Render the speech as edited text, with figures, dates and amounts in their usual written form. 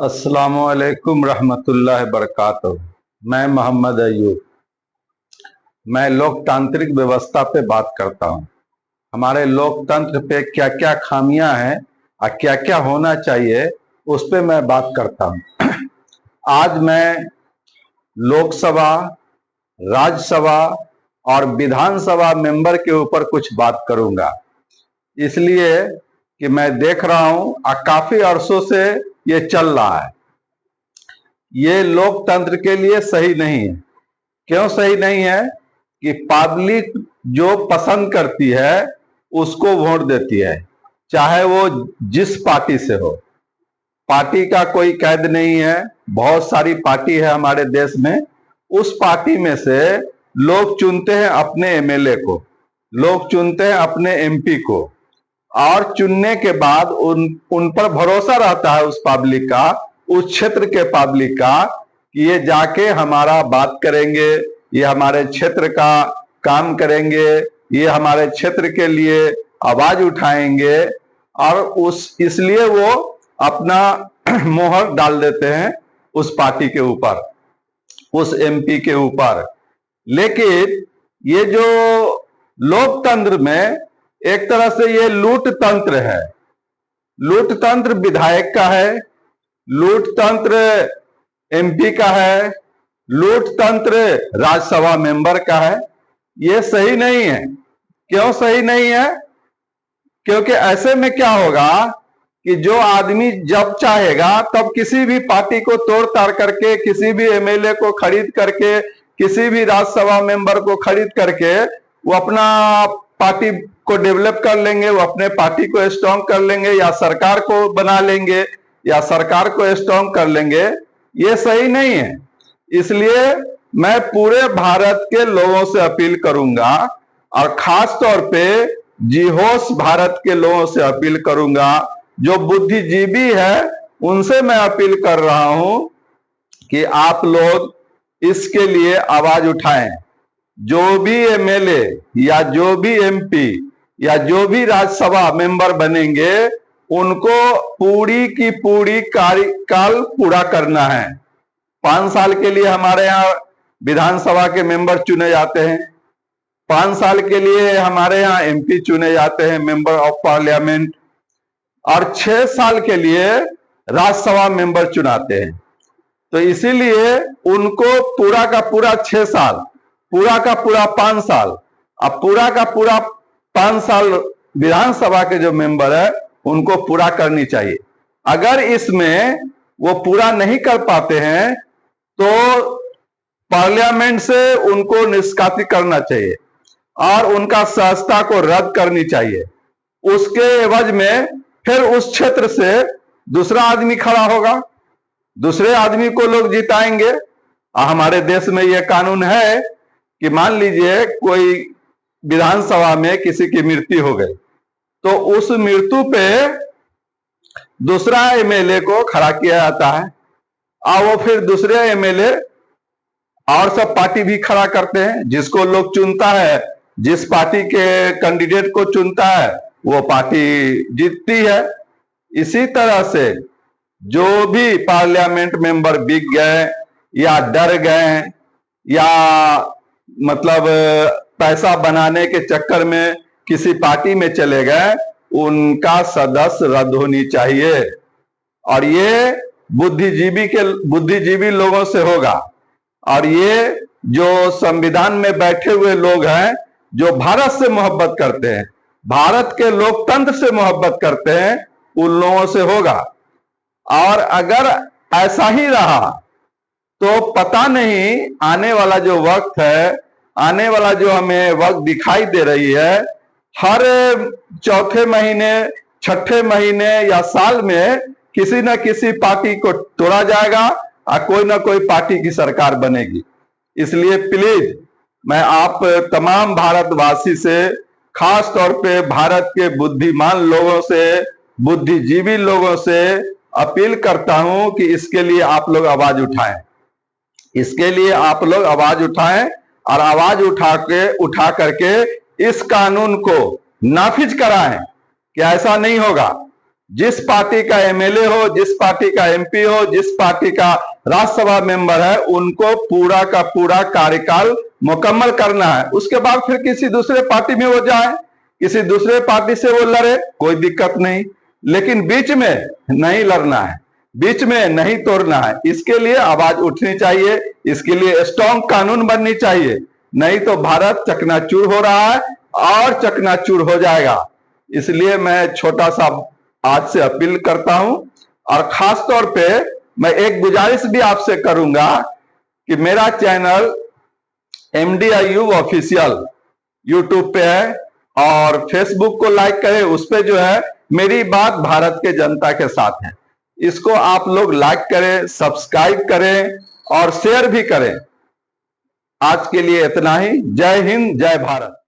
अस्सलामुअलैकुम रहमतुल्लाहि बरकातहू। मैं मोहम्मद अयूब। मैं लोकतांत्रिक व्यवस्था पे बात करता हूँ। हमारे लोकतंत्र पे क्या क्या खामियां हैं और क्या क्या होना चाहिए उस पे मैं बात करता हूँ। आज मैं लोकसभा, राज्यसभा और विधानसभा मेंबर के ऊपर कुछ बात करूंगा, इसलिए कि मैं देख रहा हूँ काफी अरसों से ये चल रहा है। ये लोकतंत्र के लिए सही नहीं है। क्यों सही नहीं है? कि पब्लिक जो पसंद करती है उसको वोट देती है, चाहे वो जिस पार्टी से हो। पार्टी का कोई कैद नहीं है। बहुत सारी पार्टी है हमारे देश में। उस पार्टी में से लोग चुनते हैं अपने एमएलए को, लोग चुनते हैं अपने एमपी को, और चुनने के बाद उन पर भरोसा रहता है उस पब्लिक का, उस क्षेत्र के पब्लिक का, कि ये जाके हमारा बात करेंगे, ये हमारे क्षेत्र का काम करेंगे, ये हमारे क्षेत्र के लिए आवाज उठाएंगे। और इसलिए वो अपना मोहर डाल देते हैं उस पार्टी के ऊपर, उस एमपी के ऊपर। लेकिन ये जो लोकतंत्र में एक तरह से ये लूट तंत्र है। लूट तंत्र विधायक का है, लूट तंत्र एमपी का है, लूट तंत्र राज्यसभा मेंबर का है। ये सही नहीं है। क्यों सही नहीं है? क्योंकि ऐसे में क्या होगा कि जो आदमी जब चाहेगा तब किसी भी पार्टी को तोड़ ताड़ करके, किसी भी एमएलए को खरीद करके, किसी भी राज्यसभा मेंबर को खरीद करके वो अपना पार्टी को डेवलप कर लेंगे, वो अपने पार्टी को स्ट्रांग कर लेंगे, या सरकार को बना लेंगे, या सरकार को स्ट्रांग कर लेंगे। ये सही नहीं है। इसलिए मैं पूरे भारत के लोगों से अपील करूंगा, और खास तौर पे जिहोश भारत के लोगों से अपील करूंगा, जो बुद्धिजीवी है उनसे मैं अपील कर रहा हूं कि आप लोग इसके लिए आवाज उठाएं। जो भी एमएलए या जो भी एमपी या जो भी राज्यसभा मेंबर बनेंगे, उनको पूरी की पूरी कार्यकाल पूरा करना है। 5 साल के लिए हमारे यहाँ विधानसभा के मेंबर चुने जाते हैं, 5 साल के लिए हमारे यहाँ एमपी चुने जाते हैं, मेंबर ऑफ पार्लियामेंट, और 6 साल के लिए राज्यसभा मेंबर चुनाते हैं। तो इसीलिए उनको पूरा का पूरा 6 साल, पूरा का पूरा 5 साल, अब पूरा का पूरा 5 साल विधानसभा के जो मेंबर है उनको पूरा करनी चाहिए। अगर इसमें वो पूरा नहीं कर पाते हैं तो पार्लियामेंट से उनको निष्कासित करना चाहिए और उनका सदस्यता को रद्द करनी चाहिए। उसके एवज में फिर उस क्षेत्र से दूसरा आदमी खड़ा होगा, दूसरे आदमी को लोग जिताएंगे। हमारे देश में यह कानून है कि मान लीजिए कोई विधानसभा में किसी की मृत्यु हो गई, तो उस मृत्यु पे दूसरा एमएलए को खड़ा किया जाता है, और वो फिर दूसरे एमएलए और सब पार्टी भी खड़ा करते हैं। जिसको लोग चुनता है, जिस पार्टी के कैंडिडेट को चुनता है, वो पार्टी जीतती है। इसी तरह से जो भी पार्लियामेंट मेंबर बिक गए या डर गए या मतलब पैसा बनाने के चक्कर में किसी पार्टी में चले गए, उनका सदस्य रद्द होनी चाहिए। और ये बुद्धिजीवी लोगों से होगा। और ये जो संविधान में बैठे हुए लोग हैं, जो भारत से मोहब्बत करते हैं, भारत के लोकतंत्र से मोहब्बत करते हैं, उन लोगों से होगा। और अगर ऐसा ही रहा तो पता नहीं आने वाला जो वक्त है, आने वाला जो हमें वक्त दिखाई दे रही है, हर चौथे महीने, छठे महीने या साल में किसी न किसी पार्टी को तोड़ा जाएगा और कोई ना कोई पार्टी की सरकार बनेगी। इसलिए प्लीज मैं आप तमाम भारतवासी से, खास तौर पे भारत के बुद्धिमान लोगों से, बुद्धिजीवी लोगों से अपील करता हूं कि इसके लिए आप लोग आवाज उठाएं। इसके लिए आप लोग आवाज उठाएं और आवाज उठा करके इस कानून को नाफिज कराएं कि ऐसा नहीं होगा। जिस पार्टी का एमएलए हो, जिस पार्टी का एमपी हो, जिस पार्टी का राज्यसभा मेंबर है, उनको पूरा का पूरा कार्यकाल मुकम्मल करना है। उसके बाद फिर किसी दूसरे पार्टी में वो जाए, किसी दूसरे पार्टी से वो लड़े, कोई दिक्कत नहीं, लेकिन बीच में नहीं लड़ना है, बीच में नहीं तोड़ना है। इसके लिए आवाज उठनी चाहिए, इसके लिए स्ट्रॉन्ग कानून बननी चाहिए, नहीं तो भारत चकनाचूर हो रहा है और चकनाचूर हो जाएगा। इसलिए मैं छोटा सा आज से अपील करता हूं, और खास तौर पे मैं एक गुजारिश भी आपसे करूंगा कि मेरा चैनल MDIU ऑफिशियल यूट्यूब पे है, और फेसबुक को लाइक करें, उस पे जो है मेरी बात भारत के जनता के साथ है। इसको आप लोग लाइक करें, सब्सक्राइब करें और शेयर भी करें। आज के लिए इतना ही। जय हिंद, जय भारत।